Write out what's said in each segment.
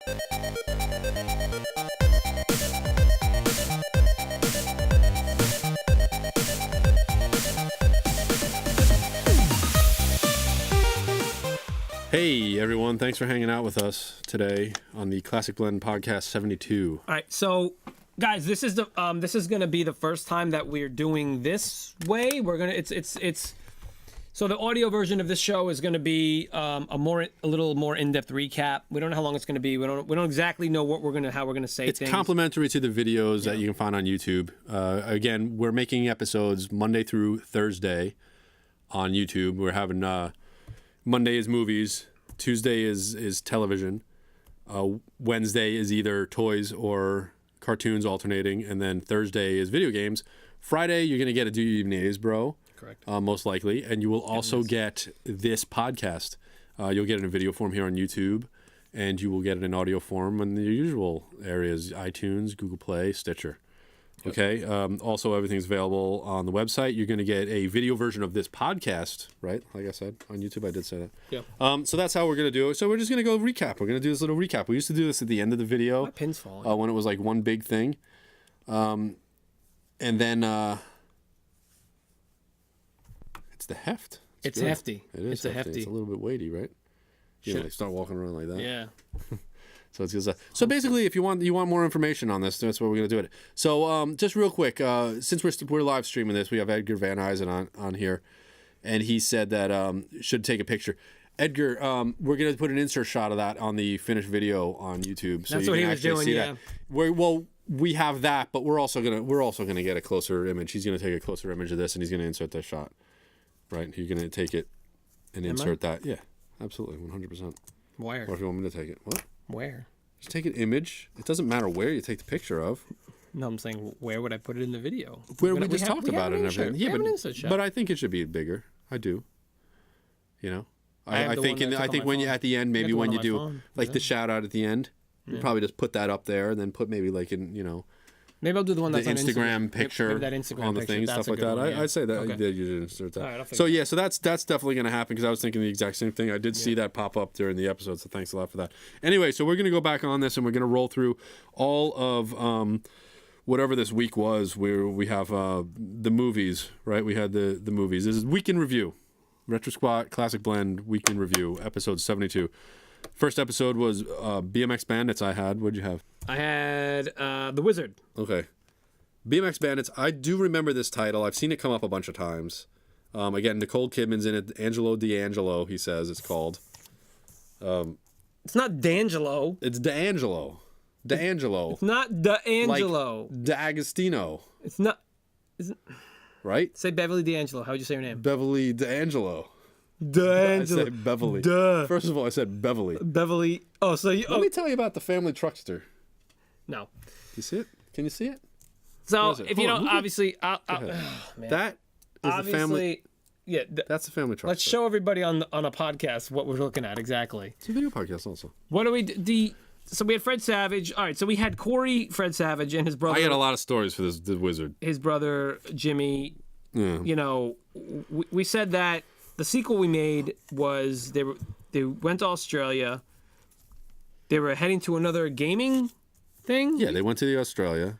Hey everyone, thanks for hanging out with us today on the Classic Blend Podcast 72. All right, so guys, this is going to be the first time that we're doing this way. We're going to so the audio version of this show is going to be a little more in-depth recap. We don't know how long it's going to be. We don't exactly know how we're going to say things. It's complementary to the videos that you can find on YouTube. Again, we're making episodes Monday through Thursday on YouTube. We're having Monday is movies, Tuesday is television, Wednesday is either toys or cartoons alternating, and then Thursday is video games. Friday, you're going to get a Do You Even A's, bro? Correct. Most likely, and you will also get this podcast. You'll get it in video form here on YouTube, and you will get it in audio form in the usual areas, iTunes, Google Play, Stitcher. Okay. Also, everything's available on the website. You're going to get a video version of this podcast, right? Like I said, on YouTube, I did say that. Yeah. So that's how we're going to do it. So we're just going to go recap. We're going to do this little recap. We used to do this at the end of the video. My pin's falling. When it was like one big thing. And then it's the heft. It's good. hefty. It is hefty. It's a little bit weighty, right? You know, start walking around like that. Yeah. So it's good. So basically, if you want more information on this, that's what we're gonna do it. So just real quick, since we're live streaming this, we have Edgar Van Eisen on here, and he said that should take a picture. Edgar, we're gonna put an insert shot of that on the finished video on YouTube, so that's you what can he was actually doing, see yeah. that. We have that, but we're also gonna get a closer image. He's gonna take a closer image of this, and he's gonna insert that shot. Right? You're gonna take it and insert that. Yeah, absolutely, 100%. Where? Or if you want me to take it, what? Where? Just take an image. It doesn't matter where you take the picture of. No, I'm saying where would I put it in the video? Where we just talked about it and everything. Yeah, but but I think it should be bigger. I do. You know, I think when you at the end, maybe when you do like the shout out at the end, you probably just put that up there and then put maybe like in maybe I'll do the one that's the on Instagram picture maybe that Instagram on the picture. thing, stuff like that. I'd say that you did insert that. All right, so yeah, so that's definitely going to happen because I was thinking the exact same thing. I did see that pop up during the episode, so thanks a lot for that. Anyway, so we're going to go back on this and we're going to roll through all of whatever this week was. Where we have the movies, right? We had the movies. This is Week in Review, Retro Squad Classic Blend Week in Review, episode 72. First episode was BMX Bandits. What'd you have? I had The Wizard. Okay. BMX Bandits, I do remember this title. I've seen it come up a bunch of times. Again, Nicole Kidman's in it. Angelo D'Angelo, he says it's called. It's not D'Angelo. It's D'Angelo. D'Angelo. It's not D'Angelo. Like D'Agostino. It's not. Right? Say Beverly D'Angelo. How would you say your name? Beverly D'Angelo. D'Angelo. I said Beverly. Duh. First of all, I said Beverly. Beverly. Oh, so you. Let me tell you about the family truckster. No. You see it? Can you see it? So if you don't, obviously, man. That is obviously, the family. Yeah, that's the family truckster. Let's show everybody on a podcast what we're looking at exactly. It's a video podcast also. What do we do? So we had Fred Savage. All right, so we had Corey, Fred Savage, and his brother. I got a lot of stories for the Wizard. His brother Jimmy. Yeah. You know, we said that the sequel we made was they went to Australia. They were heading to another gaming thing. Yeah, they went to Australia.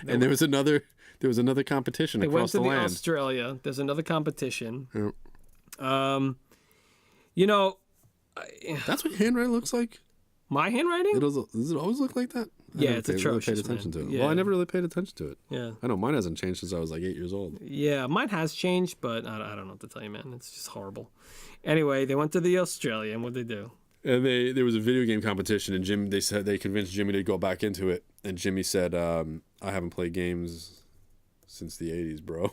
And there was another competition across the land. They went to Australia. There's another competition. Yep. You know, that's what handwriting looks like. My handwriting? Does it always look like that? Yeah, it's atrocious. Really paid attention to it. Yeah. Well, I never really paid attention to it. Yeah. I know mine hasn't changed since I was like 8 years old. Yeah, mine has changed, but I don't know what to tell you, man. It's just horrible. Anyway, they went to the Australia, and what'd they do? And there was a video game competition, and they said they convinced Jimmy to go back into it, and Jimmy said, "I haven't played games since the '80s, bro."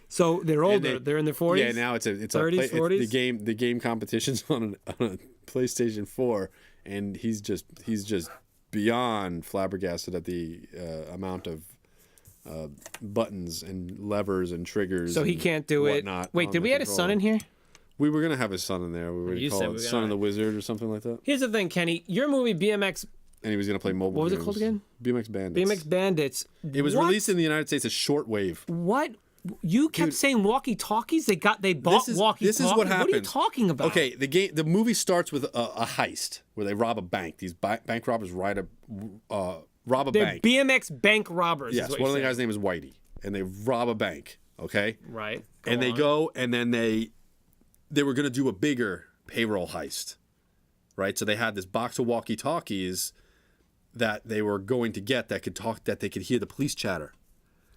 So they're older. They're in their 40s. Yeah, now it's 30s, 40s. The game competition's on a PlayStation 4, and he's just beyond flabbergasted at the amount of buttons and levers and triggers. So he can't do it. Wait, did we have his son in here? We were gonna have his son in there. We were gonna call it Son of the Wizard or something like that. Here's the thing, Kenny. Your movie BMX. And he was gonna play mobile. What was games. it called again? BMX Bandits. BMX Bandits. It was released in the United States as shortwave. What You kept saying walkie-talkies. They bought walkie-talkies. This is what happens. What are you talking about? Okay, the movie starts with a heist where they rob a bank. These bank robbers rob a They're bank. BMX bank robbers. Yes, one of the guys' name is Whitey, and they rob a bank. Okay, right. And they go, and then they were going to do a bigger payroll heist, right? So they had this box of walkie-talkies that they were going to get that they could hear the police chatter.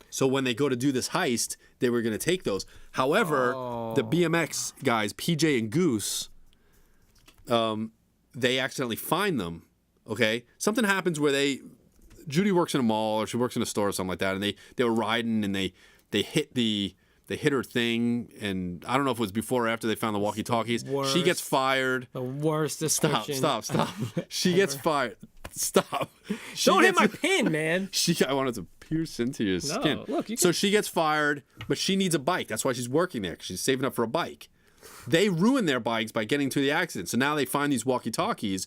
So when they go to do this heist, they were going to take those. However, the BMX guys, PJ and Goose, they accidentally find them. Okay, something happens where Judy works in a mall or she works in a store or something like that, and they were riding and they hit her thing, and I don't know if it was before or after they found the walkie-talkies. She gets fired. The worst description. Stop. She gets fired. Stop. Don't hit my pin, man. I wanted to pierce into your skin. Look, so she gets fired, but she needs a bike. That's why she's working there, 'cause she's saving up for a bike. They ruin their bikes by getting to the accident. So now they find these walkie-talkies.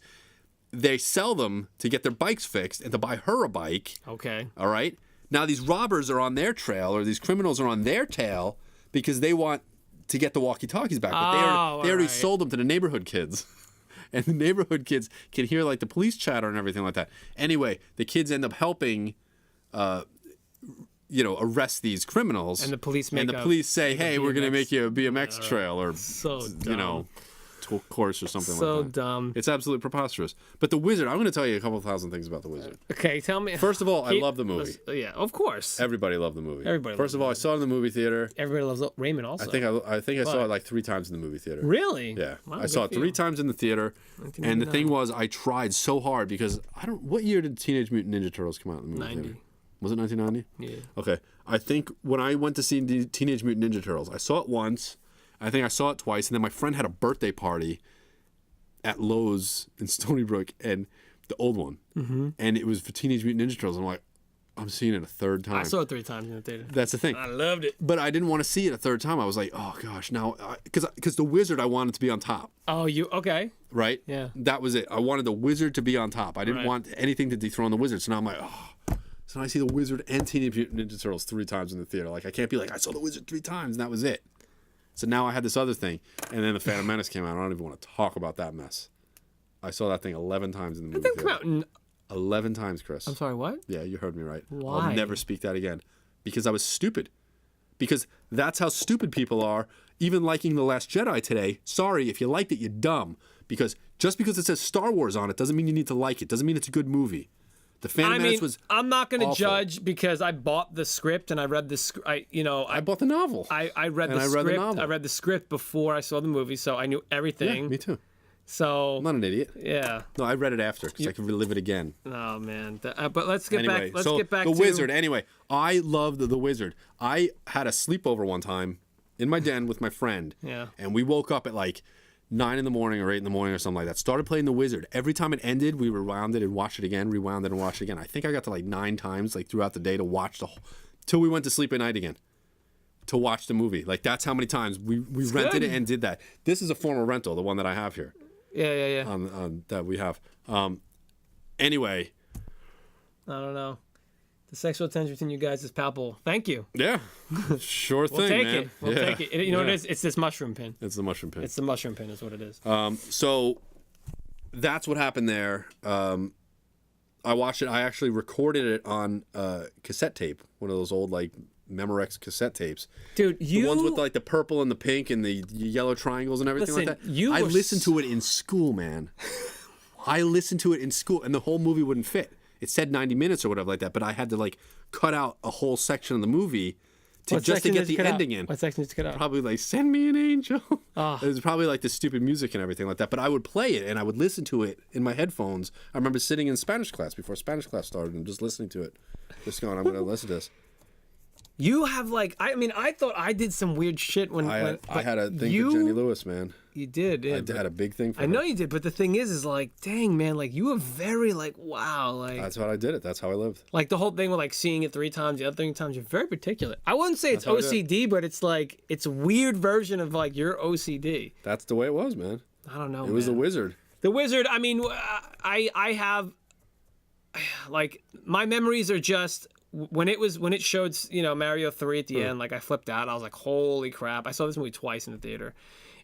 They sell them to get their bikes fixed and to buy her a bike. Okay. All right? Now these robbers are on their trail, or these criminals are on their tail, because they want to get the walkie-talkies back. But they already sold them to the neighborhood kids. And the neighborhood kids can hear like the police chatter and everything like that. Anyway, the kids end up helping, arrest these criminals. And the police say, "Hey, we're gonna make you a BMX trail or so dumb. Course or something so like that." Dumb. It's absolutely preposterous. But the Wizard, I'm going to tell you a couple thousand things about the Wizard. Okay, tell me. First of all, I love the movie. Yeah, of course. Everybody loved the movie. Everybody. First of all, I saw it in the movie theater. Everybody loves Raymond also. I think I saw it like 3 times in the movie theater. Really? Yeah. Wow, I saw it 3 times in the theater. And the thing was, I tried so hard because what year did Teenage Mutant Ninja Turtles come out in the movie 90. theater? Was it 1990? Yeah. Okay. I think when I went to see the Teenage Mutant Ninja Turtles, I saw it once. I think I saw it twice, and then my friend had a birthday party at Lowe's in Stony Brook, and the old one, and it was for Teenage Mutant Ninja Turtles. I'm like, I'm seeing it a 3rd time. I saw it 3 times in the theater. That's the thing. I loved it. But I didn't want to see it a 3rd time. I was like, oh gosh, now because the Wizard, I wanted to be on top. Oh, okay? Right? Yeah. That was it. I wanted the Wizard to be on top. I didn't want anything to dethrone the Wizard. So now I'm like, oh. So now I see the Wizard and Teenage Mutant Ninja Turtles 3 times in the theater. Like I can't be like, I saw the Wizard 3 times and that was it. So now I had this other thing, and then the Phantom Menace came out. I don't even want to talk about that mess. I saw that thing 11 times in the movie That theater. come out 11 times, Chris. I'm sorry, what? Yeah, you heard me right. Why? I'll never speak that again. Because I was stupid. Because that's how stupid people are. Even liking The Last Jedi today. Sorry, if you liked it, you're dumb. Because just because it says Star Wars on it doesn't mean you need to like it. Doesn't mean it's a good movie. The Phantom Menace was I'm not going to awful. Judge because I bought the script and I read the script. I bought the novel. I read the and I script. read the novel. I read the script before I saw the movie, so I knew everything. Yeah, me too. So I'm not an idiot. yeah. No, I read it after because I could relive it again. Oh man. But let's get Anyway, back. Let's so get back the to Wizard. Anyway, I loved the Wizard. I had a sleepover one time in my den with my friend. Yeah. And we woke up at like 9 in the morning or 8 in the morning or something like that. Started playing the Wizard. Every time it ended, we rewound it and watched it again, rewound it and watched it again. I think I got to like 9 times like throughout the day to watch the whole, till we went to sleep at night again to watch the movie. Like that's how many times we rented it and did that. This is a former rental, the one that I have here. Yeah. That we have. Anyway. I don't know. The sexual tension between you guys is palpable. Thank you. Yeah. Sure thing, We'll take man. it. We'll take it. You know what it is? It's this mushroom pin. It's the mushroom pin. It's the mushroom pin is what it is. So that's what happened there. I watched it. I actually recorded it on cassette tape, one of those old like Memorex cassette tapes. Dude, the ones with like the purple and the pink and the yellow triangles and everything like that. I listened to it in school, man. I listened to it in school, and the whole movie wouldn't fit. It said 90 minutes or whatever like that, but I had to like cut out a whole section of the movie to get the ending in. What section did you cut out? Probably like "Send Me an Angel." Oh. It was probably like the stupid music and everything like that. But I would play it and I would listen to it in my headphones. I remember sitting in Spanish class before Spanish class started and just listening to it, just going, "I'm going to listen to this." You have like, I thought I did some weird shit when I had a thing for Jenny Lewis, man. You did. Yeah, I had a big thing for her. I know you did, but the thing is like, dang man, like you were very like, wow, like. That's how I did it. That's how I lived. Like the whole thing with like seeing it 3 times, the other 3 times, you're very particular. I wouldn't say it's OCD, but it's like it's a weird version of like your OCD. That's the way it was, man. I don't know. It was the Wizard. The Wizard. I mean, I have like my memories are just when it showed, Mario 3 at the end, like I flipped out. I was like, holy crap. I saw this movie twice in the theater.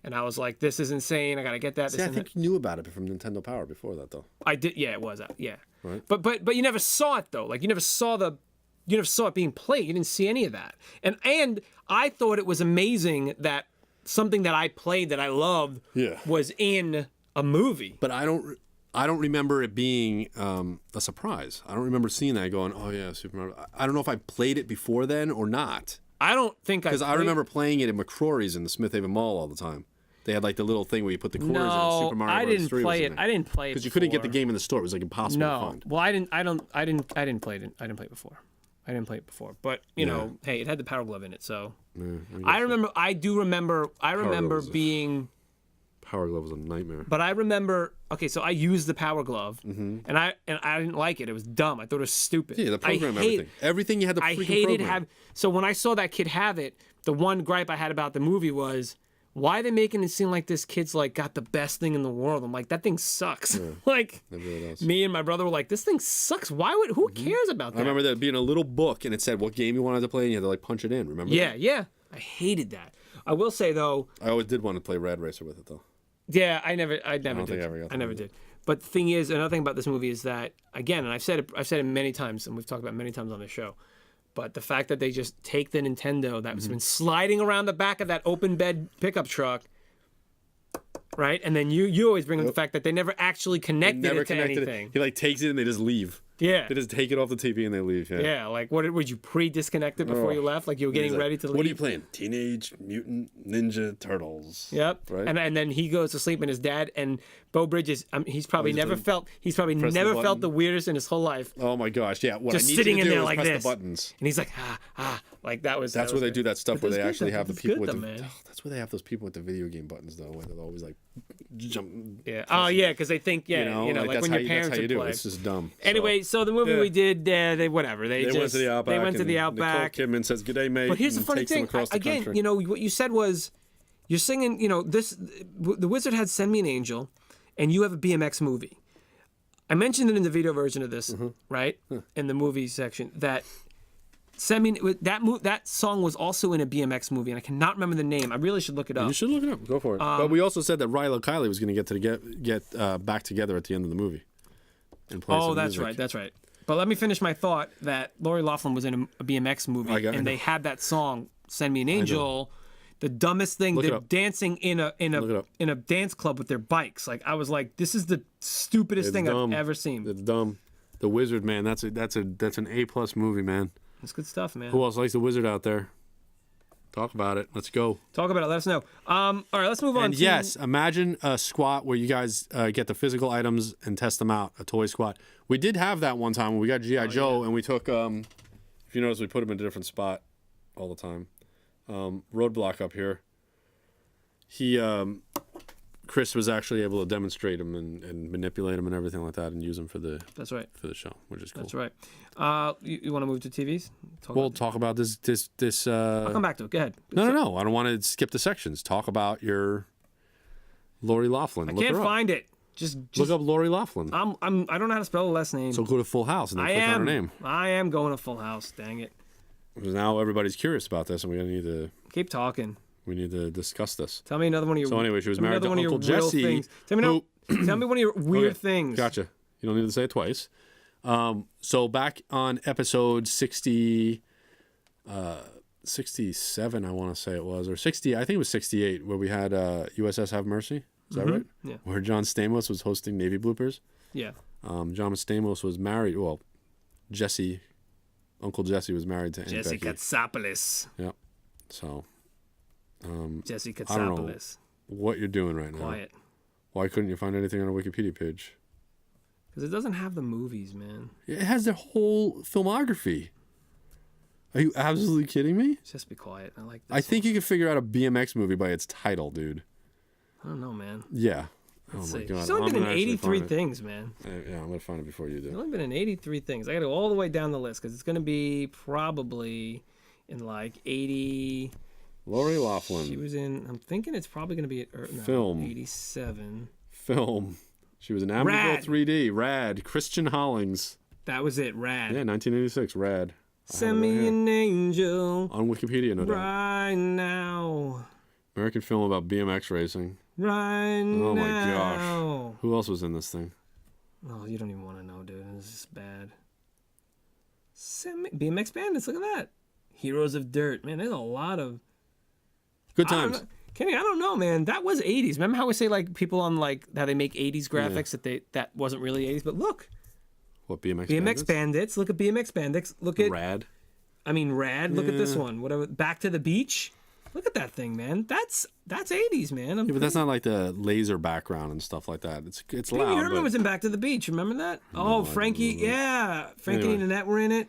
And I was like, this is insane. I got to get that. See, I think you knew about it from Nintendo Power before that, though. I did. Yeah, it was. Yeah. Right. But you never saw it, though. Like, you never saw it being played. You didn't see any of that. And I thought it was amazing that something that I played that I loved was in a movie. But I don't remember it being a surprise. I don't remember seeing that going, oh, yeah, Super Mario. I don't know if I played it before then or not. I don't think Because I remember playing it in McCrory's in the Smith Haven Mall all the time. They had like the little thing where you put the quarters in. Super Mario Bros. 3 was in there. I didn't play it because you couldn't get the game in the store. It was like impossible to find. Well, I didn't play it. I didn't play it before. But you know, hey, it had the Power Glove in it, so I remember being. Power Glove was a nightmare. But I remember, okay, so I used the Power Glove, and I didn't like it. It was dumb. I thought it was stupid. Yeah, the program, everything you had to freaking program. So when I saw that kid have it, the one gripe I had about the movie was, why are they making it seem like this kid's like got the best thing in the world? I'm like, that thing sucks. Yeah, like, really me and my brother were like, this thing sucks. Who cares about that? I remember that being a little book, and it said what game you wanted to play, and you had to like punch it in. Remember? Yeah, yeah. I hated that. I will say though, I always did want to play Rad Racer with it though. Yeah, I never did. But the thing is, another thing about this movie is that, again, and I've said it many times, and we've talked about it many times on this show, but the fact that they just take the Nintendo that's been sliding around the back of that open bed pickup truck, right? And then you always bring up the fact that they never actually connected it to anything. He like takes it and they just leave. Yeah. They just take it off the TV and they leave. Yeah. Yeah. Like, would you pre-disconnect it before you left? Like you were getting ready to leave? What are you playing? Teenage Mutant Ninja Turtles. Yep. Right. And then he goes to sleep, and his dad and Bo Bridges. He's probably never felt the weirdest in his whole life. Oh my gosh! Yeah. What just I need sitting to in do there is like press this, the buttons. And he's like like that was. That's where they do that stuff where they actually have the people with the. Man. That's where they have those people with the video game buttons though, where they're always like jump. Yeah. Oh yeah, because they think like when your parents would play. It's just dumb. Anyway, so the movie we did, they went to the Outback. They went to the Outback. Nicole Kidman says, "G'day, mate." But here's the funny thing. Again, what you said was, you're singing. The Wizard had "Send Me an Angel," and you have a BMX movie. I mentioned it in the video version of this, right? In the movie section, that that song was also in a BMX movie, and I cannot remember the name. I really should look it up. You should look it up. Go for it. But we also said that Rilo Kiley was going to get back together at the end of the movie. And play some music. That's right. But let me finish my thought that Lori Loughlin was in a BMX movie, and they had that song "Send Me an Angel." The dumbest thing, they're dancing in a dance club with their bikes. Like I was like, this is the stupidest thing I've ever seen. It's dumb. The Wizard, man. That's an A+ movie, man. It's good stuff, man. Who else likes The Wizard out there? Talk about it. Let's go. Talk about it. Let us know. All right, let's move on. And yes, imagine a squat where you guys get the physical items and test them out. A toy squat. We did have that one time when we got G.I. Joe, and we took. If you notice, we put him in a different spot all the time. Roadblock up here. Chris was actually able to demonstrate him and manipulate him and everything like that, and use him for the. That's right. For the show, which is cool. That's right. You want to move to TVs? Talk about this. I'll come back to it. Go ahead. No. I don't want to skip the sections. Talk about your Lori Loughlin. I can't find it. Just look up Lori Loughlin. I don't know how to spell the last name. So go to Full House and then click on her name. I am going to Full House. Dang it. Because now everybody's curious about this, and we need to keep talking. We need to discuss this. Tell me another one of your. So anyway, she was married to Uncle Jesse. Tell me one of your weird things. Gotcha. You don't need to say it twice. So back on episode 67, I want to say it was, or 60. I think it was 68, where we had USS Have Mercy. Is that right? Yeah. Where John Stamos was hosting Navy bloopers. Yeah. John Stamos was married. Well, Uncle Jesse was married to Aunt Jesse Becky. Katsopoulos. Yep. So. Jesse Katsopoulos. I don't know what you're doing right now. Quiet. Why couldn't you find anything on a Wikipedia page? Because it doesn't have the movies, man. It has their whole filmography. Are you absolutely kidding me? Just be quiet. I like this. I think you can figure out a BMX movie by its title, dude. I don't know, man. Yeah. Let's my see. God. He's only been in 83 things, man. Yeah, I'm going to find it before you do. He's only been in 83 things. I got to go all the way down the list because it's going to be probably in like 80... Lori Loughlin. She was in. I'm thinking it's probably going to be film. 87. Film. She was in Amityville 3D. Rad. Christian Hollings. That was it. Rad. Yeah, 1986. Rad. Send me an angel On Wikipedia, no doubt. right now. American film about BMX racing. Right Oh my now. gosh. Who else was in this thing? Oh, you don't even want to know, dude. This is bad. BMX Bandits, look at that. Heroes of Dirt. Man, there's a lot of... Good times. Kenny, I don't know, man. That was 80s. Remember how we say, like, people on, like, how they make 80s graphics that wasn't really 80s? But look. What, BMX Bandits? Look at BMX Bandits. Look at... Rad. Rad. Look at this one. Whatever. Back to the Beach. Look at that thing, man. That's 80s, man. Yeah, but that's not like the laser background and stuff like that. It's loud. Herman was in Back to the Beach. Remember that? No, Frankie. Yeah. Frankie and Annette were in it.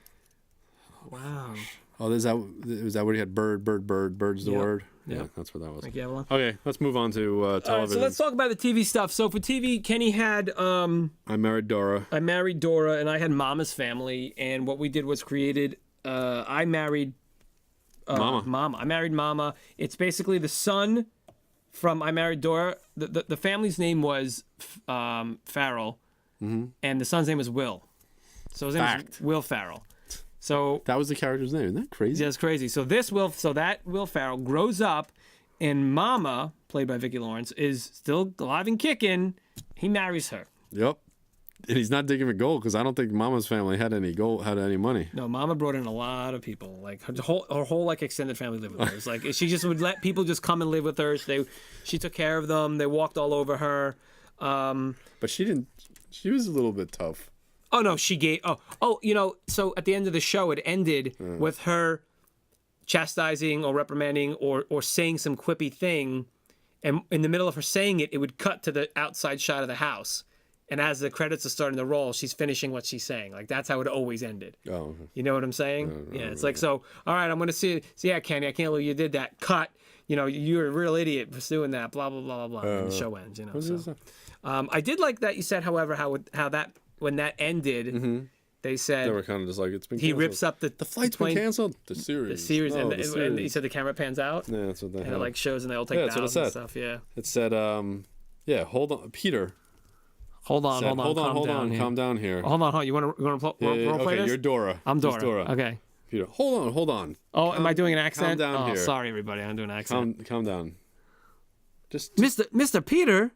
Wow. Oh, is that where he had bird's the word? Yeah, that's what that was. Like Avalon. Okay, let's move on to television. All right, so let's talk about the TV stuff. So for TV, Kenny had I Married Dora. I Married Dora, and I had Mama's Family, and what we did was created I Married Mama. I Married Mama. It's basically the son from I Married Dora. The family's name was Farrell, and the son's name was Will. So his name is Will Farrell. So that was the character's name. Isn't that crazy? Yeah, it's crazy. So that Will Farrell grows up, and Mama, played by Vicki Lawrence, is still alive and kicking. He marries her. Yep. And he's not digging for gold because I don't think Mama's family had any money. No, Mama brought in a lot of people. Like her whole like extended family lived with her. It's like she just would let people just come and live with her. She took care of them. They walked all over her. But she didn't. She was a little bit tough. Oh no, she gave. So at the end of the show, it ended with her chastising or reprimanding or saying some quippy thing, and in the middle of her saying it, it would cut to the outside shot of the house. And as the credits are starting to roll, she's finishing what she's saying. Like, that's how it always ended. Oh, okay. You know what I'm saying? Yeah, it's like, so, all right, I'm going to see, yeah, Kenny, I can't believe you did that. Cut. You're a real idiot for doing that, blah, blah, blah, blah, blah. And the show ends, So. I did like that you said, however, how that, when that ended, they said... They were kind of just like, it's been canceled. He rips up the flight's been canceled? The series. The series. And he said the camera pans out. Yeah, that's what they had. And it, like, shows and they all take bows and stuff, yeah. It said, hold on, Peter... Hold on, calm down here. Hold on. You want to play this? You're Dora. I'm Dora. Okay. Peter, hold on. Oh, am I doing an accent? Calm down here. Sorry, everybody. I'm doing an accent. Calm down. Just Mr. Peter.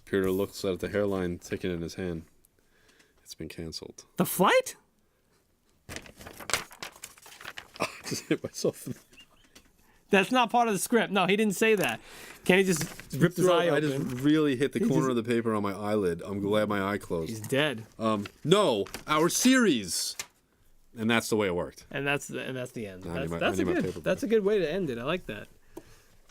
Peter looks at the hairline ticking in his hand. It's been canceled. The flight? I just hit myself. That's not part of the script. No, he didn't say that. Kenny just ripped his eye open. I just really hit the corner of the paper on my eyelid. I'm glad my eye closed. He's dead. No, our series. And that's the way it worked. And that's the end. That's That's a good way to end it. I like that.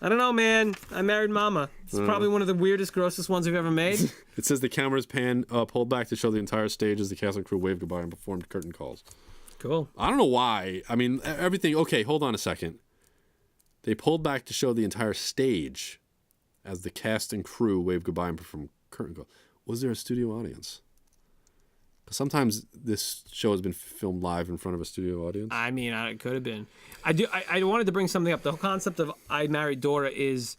I don't know, man. I Married Mama. It's probably one of the weirdest, grossest ones we've ever made. It says the cameras pulled back to show the entire stage as the cast and crew waved goodbye and performed curtain calls. Cool. I don't know why. I mean, everything. Okay, hold on a second. They pulled back to show the entire stage as the cast and crew waved goodbye and performed curtain calls. Was there a studio audience? Because sometimes this show has been filmed live in front of a studio audience. I mean, it could have been. I wanted to bring something up. The whole concept of I Married Dora is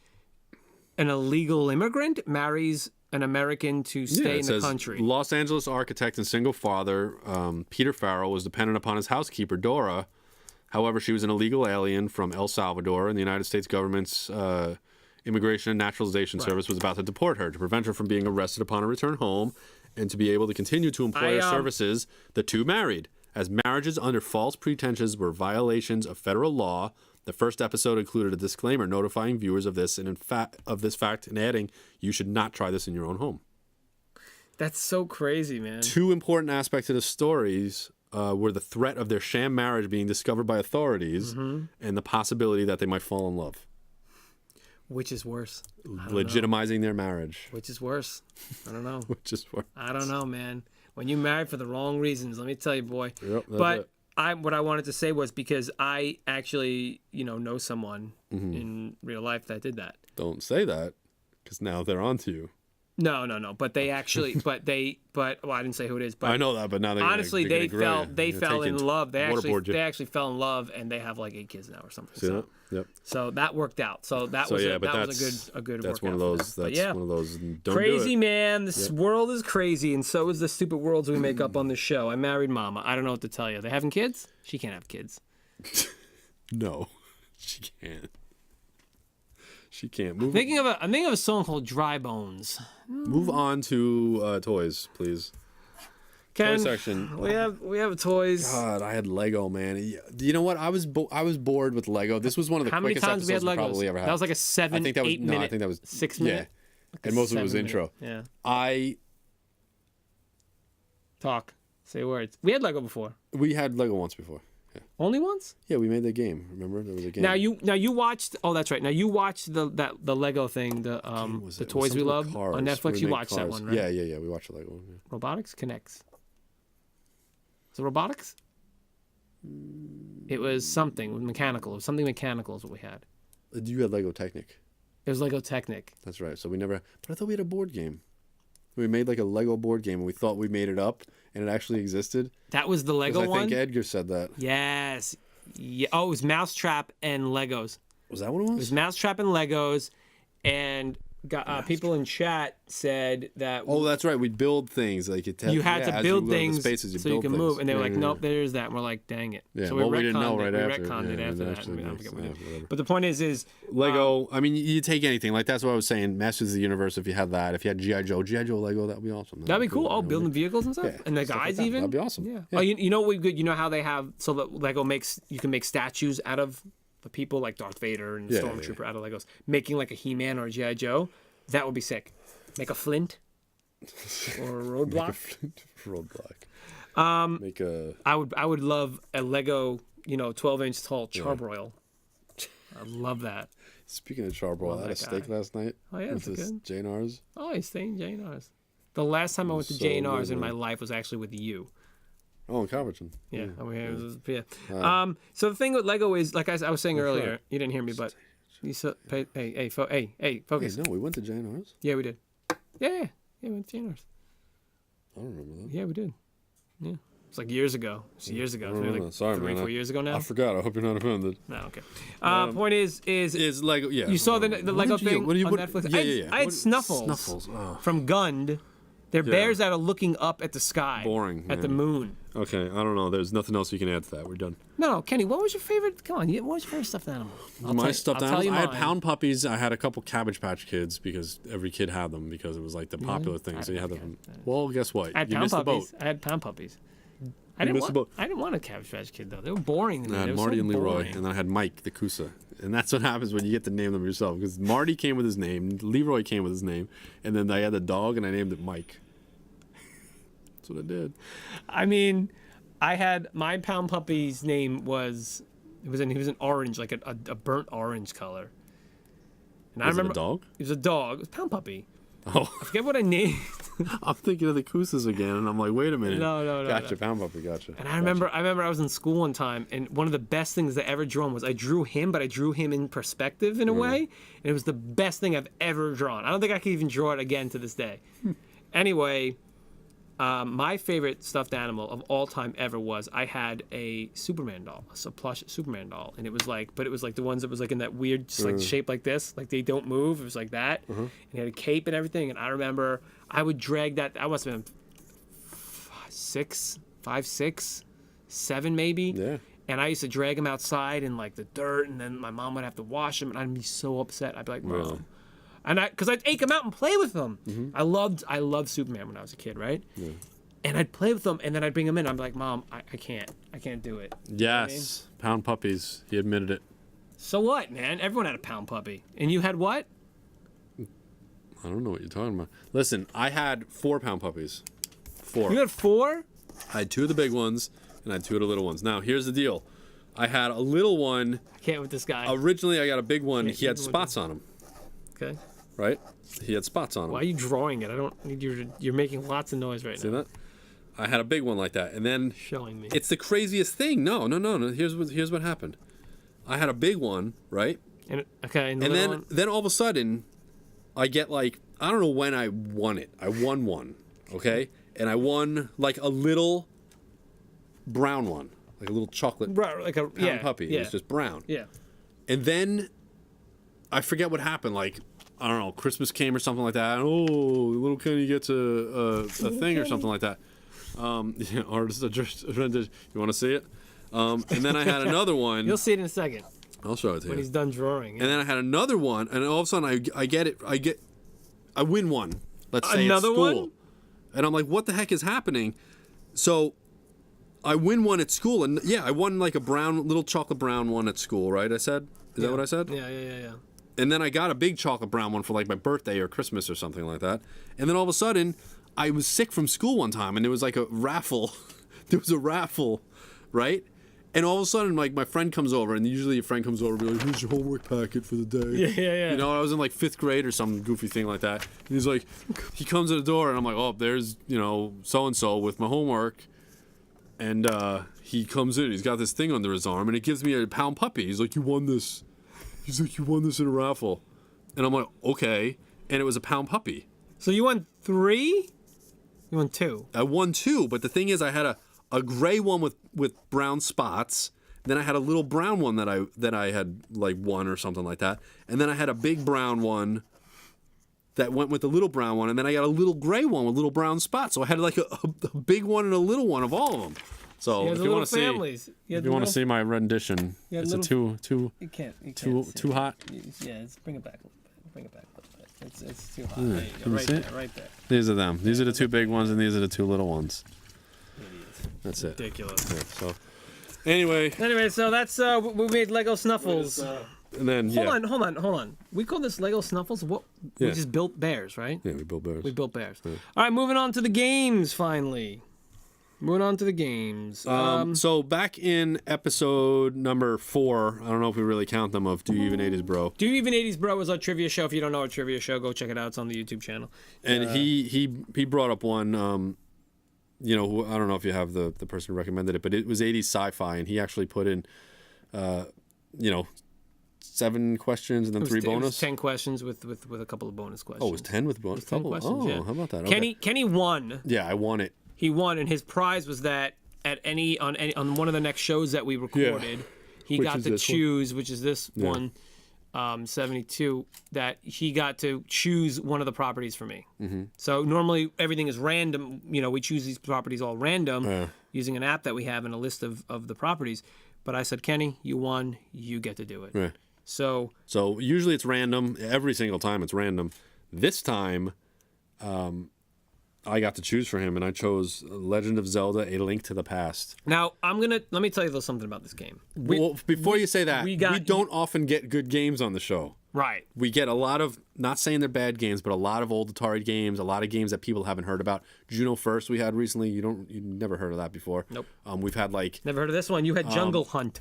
an illegal immigrant marries an American to stay in the country. Los Angeles architect and single father Peter Farrell was dependent upon his housekeeper, Dora. However, she was an illegal alien from El Salvador, and the United States government's Immigration and Naturalization Service was about to deport her. To prevent her from being arrested upon her return home and to be able to continue to employ her services, the two married. As marriages under false pretenses were violations of federal law, the first episode included a disclaimer notifying viewers of this fact and adding, you should not try this in your own home. That's so crazy, man. Two important aspects of the stories were the threat of their sham marriage being discovered by authorities and the possibility that they might fall in love. Which is worse? Legitimizing their marriage. Which is worse? I don't know. Which is worse? I don't know, man. When you marry for the wrong reasons, let me tell you, boy. Yep, but what I wanted to say was because I actually, know someone in real life that did that. Don't say that, because now they're onto you. No. But they actually, but well, I didn't say who it is. But I know that, but now they honestly, they fell in love. They waterboard you. actually fell in love, and they have like 8 kids now or something. See that? Yep. So that worked out. So that was a good. That's one workout of those. for them. That's one of those. Don't Crazy do it. man. This world is crazy, and so is the stupid worlds we make up on this show. I married Mama. I don't know what to tell you. They having kids? She can't have kids. No, she can't. She can't. I'm thinking of a song called Dry Bones. Move on to toys, please. Ken, Toy section. We have toys. God, I had Lego, man. You know what? I was bored with Lego. This was one of the How many quickest times we had episodes we Legos? probably ever had. That was like a 7, 8 minute. No, I think that was 6 minute. Yeah, and most of it was intro. Yeah. Talk. Say words. We had Lego before. We had Lego once before. Yeah. Only once? Yeah, we made the game. Remember, there was a game. Now you watched. Oh, that's right. Now you watched the Lego thing. The toys we love on Netflix. You watched that one, right? Yeah. We watched the Lego one. Yeah. Robotics Connects. Was it robotics? It was something mechanical. It was something mechanical is what we had. You had Lego Technic. It was Lego Technic. That's right. So we never. But I thought we had a board game. We made like a Lego board game, and we thought we made it up, and it actually existed. That was the Lego one? I think Edgar said that. Yes. Yeah. Oh, it was Mousetrap and Legos. Was that what it was? It was Mousetrap and Legos, and people in chat said that. Oh, that's right. We'd build things like you had to build things spaces, so you can move, and they were like, "Nope, there's that." And we're like, "Dang it!" Yeah, so we didn't know right after. We retconned it after that. Actually, I forget what we did. But the point is Lego. I mean, you take anything like that's what I was saying. Masters of the Universe. If you had that, if you had GI Joe Lego, that'd be awesome. That'd be cool. Oh, building vehicles and stuff, yeah, and the guys like even. That'd be awesome. Yeah. Oh, you know what? You know how they have so that Lego makes you can make statues out of the people like Darth Vader and Stormtrooper out of Legos, making like a He-Man or a GI Joe. That would be sick. Make a flint or a roadblock. Make a. I would love a Lego, 12-inch tall charbroil. I love that. Speaking of charbroil, I had a steak last night. Oh yeah, that's good. Jane R's. Oh, he's staying Jane R's. The last time I went to Jane R's in my life was actually with you. Oh, in Coverton. Yeah. I mean, so the thing with Lego is, like I was saying earlier, you didn't hear me, but you saw, hey, focus. Hey, no, we went to Jane R's. Yeah, we did. Yeah, we went to Jane R's. I don't remember that. Yeah, we did. Yeah. It's like years ago. It's years ago. It's maybe like Sorry, 3 or 4 years ago now. I forgot. I hope you're not offended. No, okay. Point is Lego. Yeah. You saw the Lego thing on Netflix. Yeah. I had Snuffles. From Gund. They're bears that are looking up at the sky. Boring. At the moon. Okay, I don't know. There's nothing else you can add to that. We're done. No, Kenny, what was your favorite? Come on, what was your favorite stuffed animal? My stuffed animals? I had pound puppies. I had a couple Cabbage Patch Kids because every kid had them because it was like the popular thing. So you had them. Well, guess what? I had you missed pound puppies. I had pound puppies. I didn't want a Cabbage Patch Kid though. They were boring to me. I had Marty and Leroy, and then I had Mike the Kusa. And that's what happens when you get to name them yourself. Because Marty came with his name, Leroy came with his name, and then I had the dog, and I named it Mike. That's what I did. I mean, I had my pound puppy's name was he was an orange, like a burnt orange color. And I remember it a dog? It was a dog. It was a pound puppy. Oh, I forget what I named. I'm thinking of the Kusas again, and I'm like, wait a minute. No. Gotcha, pound puppy, gotcha. And I remember I was in school one time, and one of the best things I ever drawn was I drew him, but I drew him in perspective in a way, and it was the best thing I've ever drawn. I don't think I could even draw it again to this day. Anyway. My favorite stuffed animal of all time ever was I had a Superman doll, a plush Superman doll, and it was like the ones that was like in that weird just like shape like this, like they don't move. It was like that, and it had a cape and everything. And I remember I would drag that. I must have been 5, 6, 7 maybe. Yeah. And I used to drag him outside in like the dirt, and then my mom would have to wash him, and I'd be so upset. I'd be like, Mom. Really? And because I'd take him out and play with them. I loved Superman when I was a kid, right? Yeah. And I'd play with them, and then I'd bring him in. I'm like, Mom, I can't do it. Yes, you know what I mean? Pound puppies. He admitted it. So what, man? Everyone had a pound puppy, and you had what? I don't know what you're talking about. Listen, I had 4 pound puppies. 4. You had 4? I had 2 of the big ones, and I had 2 of the little ones. Now, here's the deal. I had a little one. I can't with this guy. Originally, I got a big one. He had spots on him. Okay. Right? He had spots on him. Why are you drawing it? I don't need you. You're making lots of noise right now. See that? I had a big one like that, and then showing me. It's the craziest thing. No. Here's what happened. I had a big one, right? And then all of a sudden, I get like, I don't know when I won it. I won one, okay? And I won like a little brown one, like a little chocolate like a pound puppy. Yeah. It was just brown. Yeah. And then I forget what happened. Like, I don't know, Christmas came or something like that. Oh, little Kenny gets a thing or something like that. Artist rendition. You want to see it? And then I had another one. You'll see it in a second I'll show it to when you. he's done drawing. And then I had another one, and all of a sudden I win one. Let's say Another at school. one? And I'm like, what the heck is happening? So I win one at school, and yeah, I won like a little chocolate brown one at school, right? Is that what I said? Yeah. And then I got a big chocolate brown one for like my birthday or Christmas or something like that. And then all of a sudden, I was sick from school one time, and there was like a raffle. There was a raffle, right? And all of a sudden, like, my friend comes over, and usually your friend comes over and be like, here's your homework packet for the day. Yeah. You know, I was in like 5th grade or some goofy thing like that. And he's like, he comes to the door, and I'm like, oh, there's, so-and-so with my homework. And he comes in, he's got this thing under his arm, and it gives me a pound puppy. He's like, you won this. He's like, you won this in a raffle. And I'm like, okay. And it was a pound puppy. So you won 3? You won 2. I won 2, but the thing is, I had a gray one with brown spots. Then I had a little brown one that I had like won or something like that. And then I had a big brown one that went with the little brown one. And then I got a little gray one with little brown spots. So I had like a big one and a little one of all of them. So if you want to see my rendition, is it too You can't too hot? Yeah, bring it back a little bit. Bring it back a little bit. It's too hot. There you go. Right there. These are them. These are the 2 big ones, and these are the 2 little ones. Idiot. That's it. Ridiculous. Yeah, so anyway, so that's we made Lego Snuffles. and then Hold on. We call this Lego Snuffles. What? Yeah. We just built bears, right? Yeah, we built bears. Yeah. All right, moving on to the games. Finally, moving on to the games. So back in episode number 4, I don't know if we really count them, of Do You Even 80s Bro? Do You Even 80s Bro is our trivia show. If you don't know our trivia show, go check it out. It's on the YouTube channel. And he brought up one. I don't know if you have the person who recommended it, but it was 80s sci-fi, and he actually put in, 7 questions and then 3 bonus. It was 10 questions with a couple of bonus questions. Oh, it was 10 with bonus. 10 questions. Oh, Yeah. how about that? Okay. Kenny won. Yeah, I won it. He won, and his prize was that on one of the next shows that we recorded, he got to choose, which is this one, 72, that he got to choose one of the properties for me. Mm-hmm. So normally everything is random. We choose these properties all random using an app that we have and a list of the properties. But I said, Kenny, you won. You get to do it. Right. So usually it's random. Every single time it's random. This time, I got to choose for him, and I chose Legend of Zelda: A Link to the Past. now let me tell you something about this game. Before you say that, we don't often get good games on the show. Right. We get a lot of, not saying they're bad games, but a lot of old Atari games, a lot of games that people haven't heard about. Juno First we had recently. You never heard of that before. Nope. We've had like, Never heard of this one. You had Jungle Hunt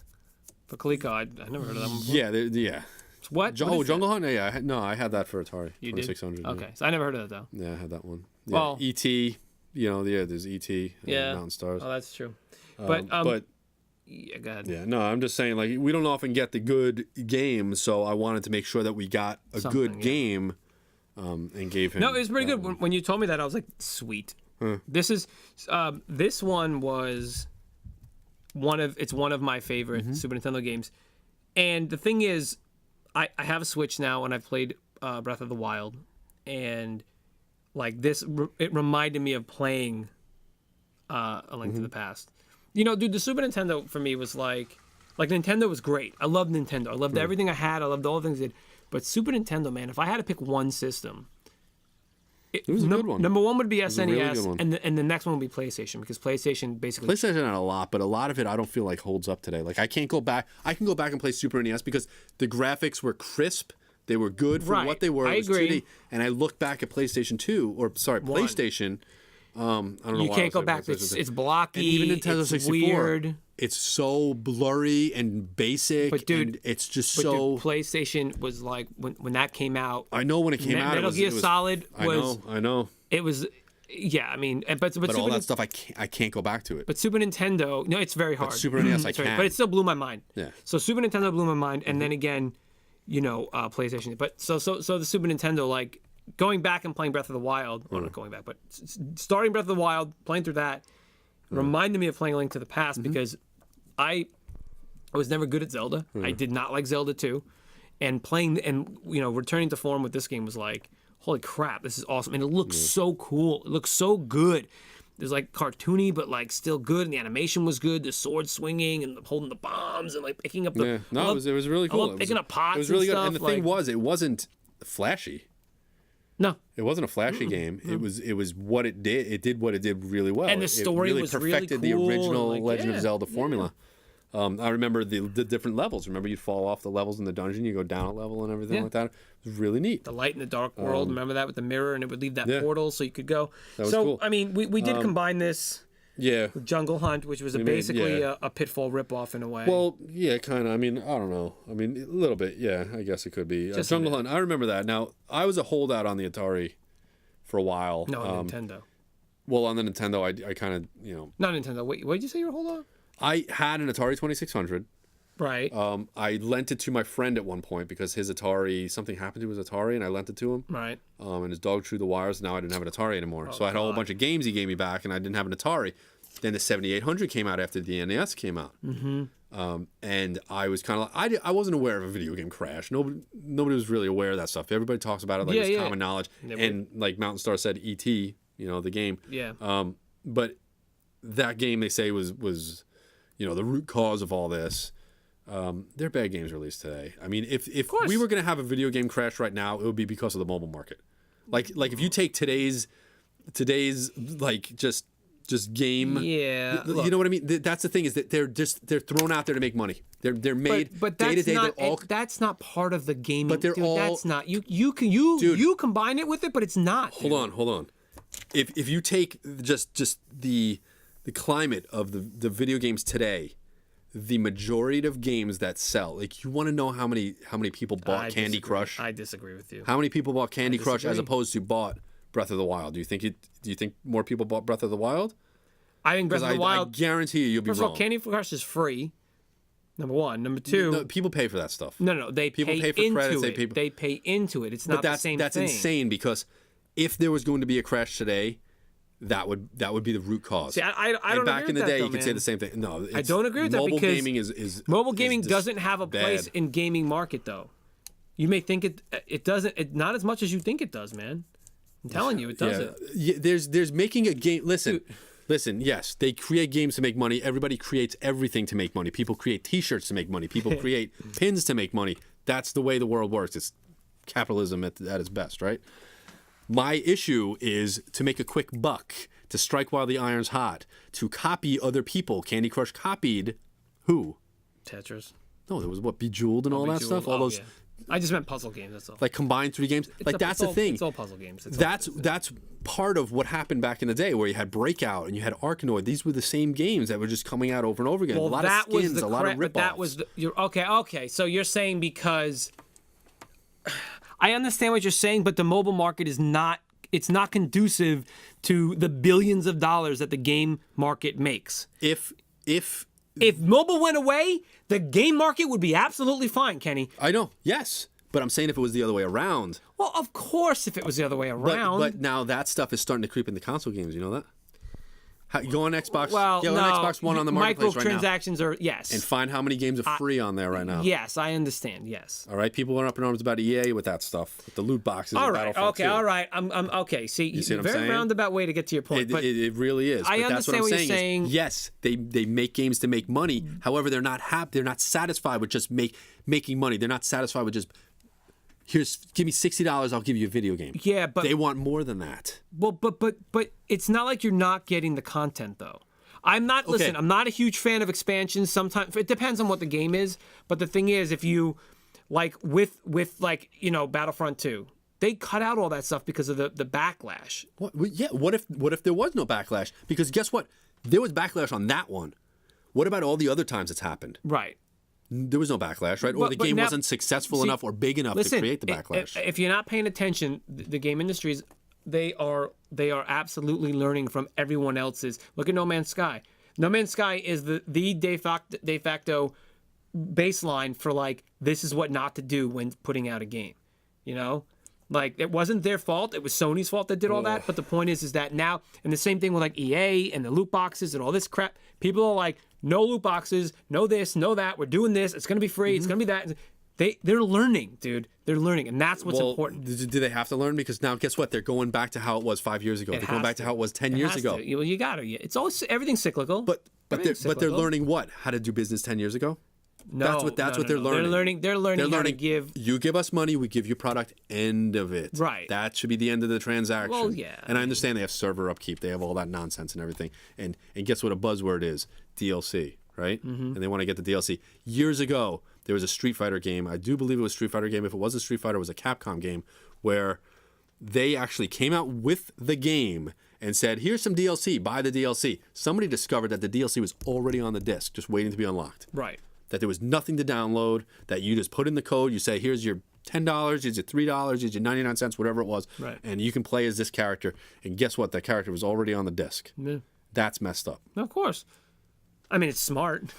for Coleco. I never heard of that one before. yeah. What? Jungle Hunt? Yeah, I had that for Atari. You 2600. did? Okay, so I never heard of that though. Yeah, I had that one. Yeah. Well, E.T., there's E.T. and Mountain Stars. Oh, that's true. But yeah, go ahead. yeah, no, I'm just saying, like, we don't often get the good games, so I wanted to make sure that we got a good game, and gave him. No, it was pretty good. When you told me that, I was like, sweet. This one was one of my favorite Super Nintendo games, and the thing is, I have a Switch now, and I've played Breath of the Wild, and like this, it reminded me of playing A Link to the Past. Dude, the Super Nintendo for me was like Nintendo was great. I loved Nintendo. I loved everything I had. I loved all the things I did. But Super Nintendo, man, if I had to pick one system, it was a good one. Number one would be SNES, really good one. and the next one would be PlayStation, because PlayStation basically. PlayStation had a lot, but a lot of it I don't feel like holds up today. Like, I can't go back. I can go back and play Super NES because the graphics were crisp. They were good for what they were. I was agree. 2D. And I look back at PlayStation 2, PlayStation. I don't know. You why can't I go was back. saying It's blocky. And even Nintendo it's 64. Weird. It's so blurry and basic. But dude, and it's just so. Dude, PlayStation was like when that came out. I know when it came out. Metal Gear Solid was. I know. It was. Yeah, I mean, but all that stuff, I can't go back to it. But Super Nintendo, no, it's very hard. But Super NES, I can. But it still blew my mind. Yeah. So Super Nintendo blew my mind, and then again, PlayStation. But so the Super Nintendo, like, going back and playing Breath of the Wild, or not going back, but starting Breath of the Wild, playing through that, reminded me of playing Link to the Past because I was never good at Zelda. I did not like Zelda 2. And playing, and returning to form with this game was like, holy crap, this is awesome. And it looks so cool. It looks so good. There's like cartoony, but like still good. And the animation was good. The sword swinging and holding the bombs and like picking up the. Yeah. No, it was really cool. I love picking up pots. It was really and good. stuff. And the thing was, it wasn't flashy. No. It wasn't a flashy game. It was what it did. It did what it did really well. And the story it really was perfected really cool, the original and, like, Legend of Zelda formula. I remember the different levels. Remember, you'd fall off the levels in the dungeon, you go down a level and everything like that. It was really neat. The light in the dark world. Remember that with the mirror, and it would leave that portal so you could go. That was cool. I mean, we did combine this Yeah. with Jungle Hunt, which was basically a Pitfall ripoff in a way. Well, yeah, kind of. I mean, I don't know. I mean, a little bit. Yeah, I guess it could be. Jungle Hunt. I remember that. Now, I was a holdout on the Atari for a while. No, on Nintendo. Well, on the Nintendo, I kind of, Not Nintendo. Wait, what did you say you were holding on? I had an Atari 2600. Right. I lent it to my friend at one point because his Atari, something happened to his Atari, and I lent it to him. Right. And his dog chewed the wires. Now I didn't have an Atari anymore. So I had a whole bunch of games he gave me back, and I didn't have an Atari. Then the 7800 came out after the NES came out. And I was kind of like, I wasn't aware of a video game crash. Nobody was really aware of that stuff. Everybody talks about it like it's common knowledge. And like Mountain Star said, E.T., the game. Yeah. But that game, they say, was the root cause of all this. They're bad games released today. I mean, if we were going to have a video game crash right now, it would be because of the mobile market. Like if you take today's like just game. Yeah. You know what I mean? That's the thing, is that they're thrown out there to make money. They're made but day to day. That's not part of the gaming. But they're all. That's not you combine it with it, but it's not. Hold on. If you take just the climate of the video games today, the majority of games that sell, like, you want to know how many people bought Candy Crush? I disagree with you. How many people bought Candy Crush as opposed to bought Breath of the Wild? Do you think more people bought Breath of the Wild? I think Breath of the Wild. I guarantee you'll be wrong. First of all, Candy Crush is free. Number one. Number two. No, people pay for that stuff. No. People pay for credits. They pay into it. It's not the same thing. That's insane, because if there was going to be a crash today, that would be the root cause. See, I don't back agree in the with day, that, you could say the same thing. No, I don't agree with that, because because gaming is mobile gaming doesn't have a place in gaming market, though. You may think it doesn't. Not as much as you think it does, man. I'm telling you, it doesn't. Yeah, there's making a game. Listen. Yes, they create games to make money. Everybody creates everything to make money. People create T-shirts to make money. People create pins to make money. That's the way the world works. It's capitalism at its best, right? My issue is to make a quick buck, to strike while the iron's hot, to copy other people. Candy Crush copied who? Tetris. No, there was Bejeweled and all that stuff. All those. Yeah. I just meant puzzle games. That's all. Like combined 3 games. That's the thing. It's all puzzle games. That's part of what happened back in the day, where you had Breakout and you had Arkanoid. These were the same games that were just coming out over and over again. Well, a lot of skins, a lot of rip-offs. But that was okay. So you're saying, because I understand what you're saying, but the mobile market is not. It's not conducive to the billions of dollars that the game market makes. If mobile went away, the game market would be absolutely fine, Kenny. I know, yes. But I'm saying if it was the other way around. Well, of course, if it was the other way around. But now that stuff is starting to creep into console games. You know that? Go on Xbox. Well, go on Xbox One on the marketplace right now. Microtransactions are, yes. And find how many games are free on there right now. Yes, I understand. Yes. All right, people are up in arms about EA with that stuff, with the loot boxes. All right. Okay. 2. All right. I'm okay. See, you see what I'm very saying? roundabout way to get to your point. It really is. I but that's understand what I'm you're saying. Yes, they make games to make money. However, they're not They're not satisfied with just making money. They're not satisfied with just. Give me $60, I'll give you a video game. Yeah, but they want more than that. Well, but it's not like you're not getting the content, though. I'm not. Okay. Listen, I'm not a huge fan of expansions. Sometimes it depends on what the game is. But the thing is, if you like with Battlefront 2, they cut out all that stuff because of the backlash. What? Yeah. What if there was no backlash? Because guess what? There was backlash on that one. What about all the other times it's happened? Right. There was no backlash, right? Or the game wasn't successful enough or big enough to create the backlash. If you're not paying attention, the game industries, they are absolutely learning from everyone else's. Look at No Man's Sky. No Man's Sky is the de facto baseline for, like, this is what not to do when putting out a game. You know, Like, it wasn't their fault. It was Sony's fault that did all that. But the point is that now, and the same thing with like EA and the loot boxes and all this crap. People are like, no loot boxes, no this, no that. We're doing this. It's gonna be free. It's gonna be that. They're learning, dude. They're learning, and that's what's important. Do they have to learn? Because now, guess what? They're going back to how it was 5 years ago. They're going back to how it was 10 years ago. Well, you got to. It's always everything's cyclical. But they're learning what? How to do business 10 years ago? No, that's what they're learning. They're learning how to give. You give us money, we give you product. End of it. Right. That should be the end of the transaction. Well, yeah. And I understand they have server upkeep. They have all that nonsense and everything. And guess what a buzzword is? DLC, right? And they want to get the DLC. Years ago, there was a Street Fighter game. I do believe it was a Street Fighter game. If it wasn't Street Fighter, it was a Capcom game where they actually came out with the game and said, here's some DLC, buy the DLC. Somebody discovered that the DLC was already on the disc, just waiting to be unlocked. Right. That there was nothing to download, that you just put in the code, you say, here's your $10, here's your $3, here's your 99 cents, whatever it was, right. And you can play as this character. And guess what? That character was already on the disc. Yeah. That's messed up. Of course. I mean, it's smart.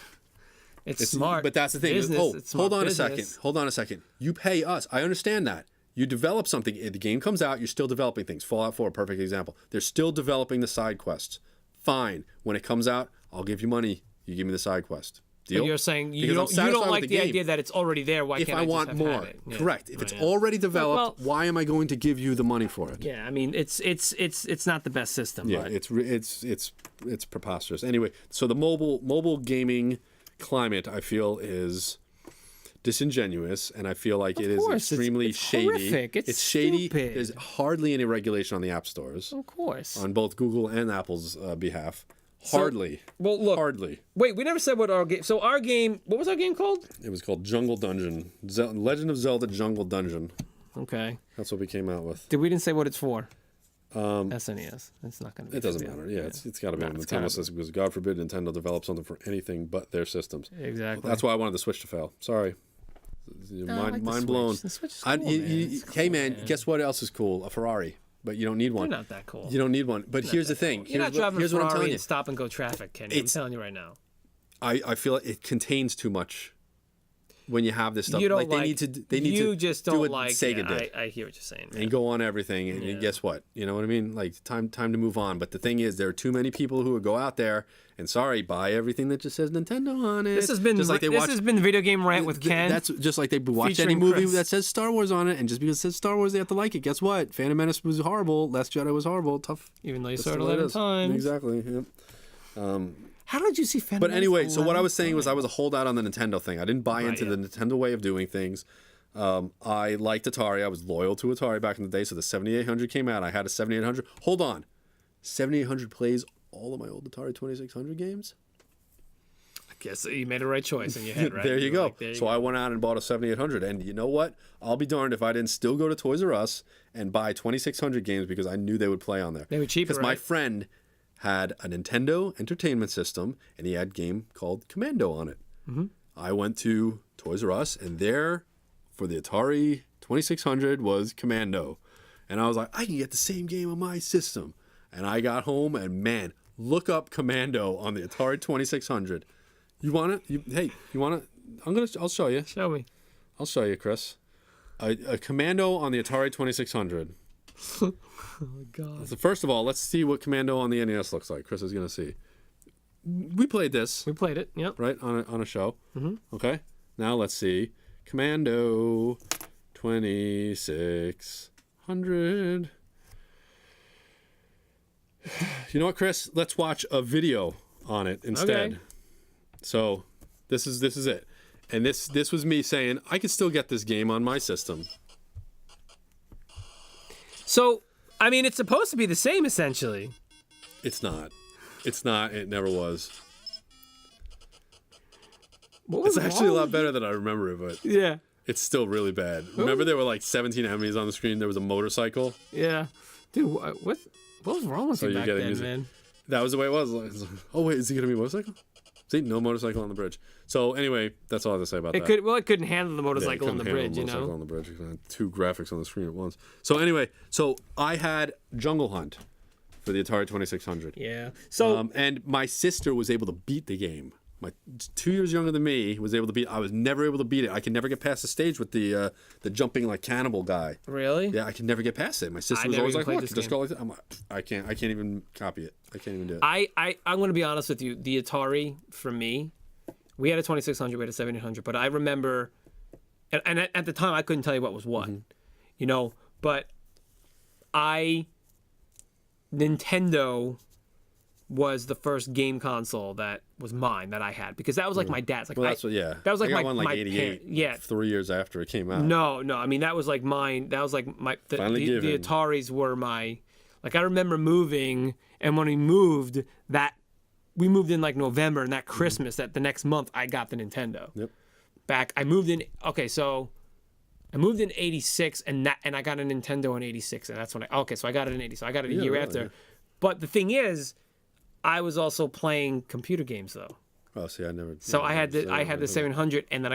It's smart. But that's the thing. Business, hold on a second. Hold on a second. You pay us. I understand that. You develop something. The game comes out. You're still developing things. Fallout 4, perfect example. They're still developing the side quests. Fine. When it comes out, I'll give you money. You give me the side quest. Deal? But you're saying you don't like the idea that it's already there. Why can't I just have it? Yeah. Correct. If it's already developed, why am I going to give you the money for it? Yeah, I mean it's not the best system. Yeah, but. it's preposterous. Anyway, so the mobile gaming climate, I feel, is disingenuous, and I feel like it is extremely shady. Horrific. It's shady. stupid. There's hardly any regulation on the app stores. Of course. On both Google and Apple's behalf. Hardly. Well, look. Hardly. Wait, we never said what our game. So our game. What was our game called? It was called Jungle Dungeon. Legend of Zelda Jungle Dungeon. Okay. That's what we came out with. We didn't say what it's for. SNES. It's not going to be. It doesn't matter. Yeah, it's got to be on Nintendo system because God forbid Nintendo develops something for anything but their systems. Exactly. That's why I wanted the Switch to fail. Sorry. Mind blown. The Switch is cool, man. Hey man, guess what else is cool? A Ferrari. But you don't need one. They're not that cool. You don't need one. But here's the thing. You're not driving a what I'm telling Ferrari you. in stop and go traffic, Kenny. I'm telling you right now. I feel like it contains too much when you have this stuff. You don't they need to just do don't what like. Sega Yeah, did. I hear what you're saying. And go on everything. And guess what? You know what I mean? Like time to move on. But the thing is, there are too many people who would go out there and buy everything that just says Nintendo on it. This has been Video Game Rant with Ken. That's just like they watch any movie that says Star Wars on it, and just because it says Star Wars, they have to like it. Guess what? Phantom Menace was horrible. Last Jedi was horrible. Tough. Even though you saw it 11 times. Exactly. Yep. How did you see Phantom But Menace anyway, so what I was 11 saying was times? I was a holdout on the Nintendo thing. I didn't buy into the Nintendo way of doing things. I liked Atari. I was loyal to Atari back in the day. So the 7800 came out. I had a 7800. Hold on. 7800 plays all of my old Atari 2600 games? I guess you made the right choice in your head, right? There you go. Go. I went out and bought a 7800. And you know what? I'll be darned if I didn't still go to Toys R Us and buy 2600 games because I knew they would play on there. They were cheaper, because my friend had a Nintendo Entertainment System, and he had a game called Commando on it. Mm-hmm. I went to Toys R Us, and there, for the Atari 2600, was Commando. And I was like, I can get the same game on my system. And I got home, and man, look up Commando on the Atari 2600. You want it? Hey, you want it? I'll show you. Show me. I'll show you, Chris. A Commando on the Atari 2600. Oh my God. So first of all, let's see what Commando on the NES looks like. Chris is going to see. We played this. We played it, yep. Right, on a show. Mm-hmm. Okay. Now let's see. Commando 2600. You know what, Chris? Let's watch a video on it instead. Okay. So this is it. And this was me saying, I could still get this game on my system. So, I mean, it's supposed to be the same, essentially. It's not. It's not. It never was. It's actually a lot better than I remember it, but yeah, it's still really bad. Remember there were like 17 enemies on the screen? There was a motorcycle? Yeah. Dude, what was wrong with you back then, music. Man? That was the way it was. Oh, wait, is it going to be a motorcycle? See, no motorcycle on the bridge. So anyway, that's all I have to say about that. It couldn't handle the motorcycle on the bridge, you know? On the bridge. It had two graphics on the screen at once. So anyway, I had Jungle Hunt for the Atari 2600. Yeah. So and my sister was able to beat the game 2 years younger than me was able to beat. I was never able to beat it. I could never get past the stage with the jumping like cannibal guy. Really? Yeah, I could never get past it. My sister was always like, "Look, just go like that." I'm like, I can't even copy it. I can't even do it. I'm going to be honest with you. The Atari, for me, we had a 2600, we had a 7800, but I remember, and at the time I couldn't tell you what was what, you know, but Nintendo was the first game console that was mine that I had, because that was like my dad's. Like, well, that's what, yeah. That was like I got my one like 88. Yeah, 3 years after it came out. No. I mean, that was like mine. That was like my. The Ataris were my. Like, I remember moving, and when we moved in like November, and that Christmas, that the next month, I got the Nintendo. Yep. I moved in. Okay, so I moved in '86, and I got a Nintendo in '86, and that's when so I got it in '80. So I got it a year after. Yeah. But the thing is, I was also playing computer games though. Oh, see, I never. So I had the 700, and then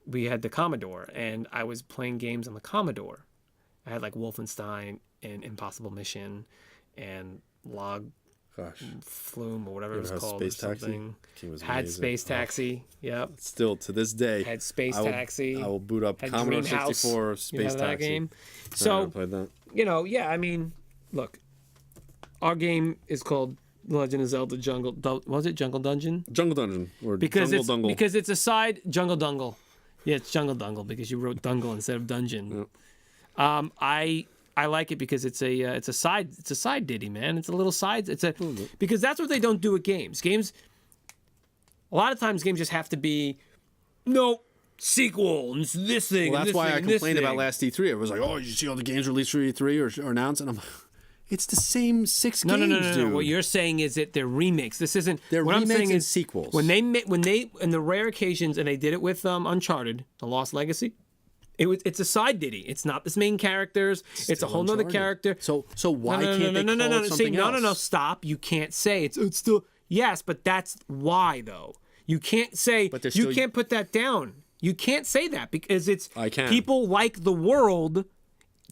we had the Commodore, and I was playing games on the Commodore. I had like Wolfenstein and Impossible Mission, and Log Flume or whatever it was called. Space Taxi. Had Space Taxi. Yep. Still to this day. Had Space Taxi. I will boot up Commodore 64 Space Taxi. That game. So that. Yeah. I mean, look, our game is called Legend of Zelda Jungle. Was it Jungle Dungeon? Jungle Dungeon or Jungle Dungle. Because it's a side Jungle Dungle. Yeah, it's Jungle Dungle because you wrote Dungle instead of Dungeon. Yep. I like it because it's a side ditty, man. It's a little side. Because that's what they don't do with games. A lot of times games just have to be sequel and this thing. Well, that's why I complained about last E3. It was like, oh, you see all the games released for E3 or announced, and I'm like, it's the same six games. No. What you're saying is that they're remakes. This isn't. They're what remakes I'm saying and is sequels. When they in the rare occasions, and they did it with Uncharted, The Lost Legacy. It's a side ditty. It's not this main characters. It's a whole nother character. So why can't they call it something else? No. Stop. You can't say it's still. Yes, but that's why though. You can't say. You can't put that down. You can't say that because it's. I can. People like the world.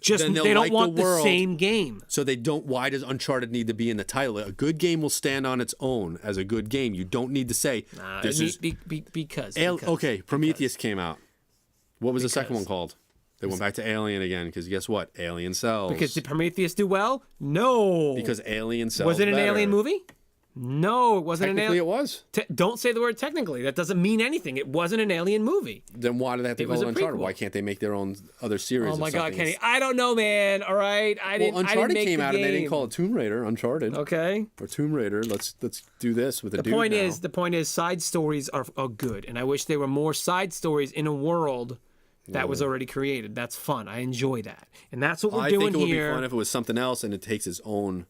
Just they don't want the same game. So they don't. Why does Uncharted need to be in the title? A good game will stand on its own as a good game. You don't need to say because. Okay, Prometheus came out. What was the second one called? They went back to Alien again because guess what? Alien sells. Because did Prometheus do well? No. Because Alien sells. Was it an Alien movie? No, it wasn't an alien. Technically, it was. Don't say the word technically. That doesn't mean anything. It wasn't an alien movie. Then why do they have to call it Uncharted? Why can't they make their own other series? Oh my God, Kenny! I don't know, man. All right, Uncharted came out and they didn't call it Tomb Raider. Uncharted. Okay. Or Tomb Raider. Let's do this with a dude now. The point is, side stories are good, and I wish there were more side stories in a world that was already created. That's fun. I enjoy that, and that's what we're doing here. I think it would be fun if it was something else and it takes its own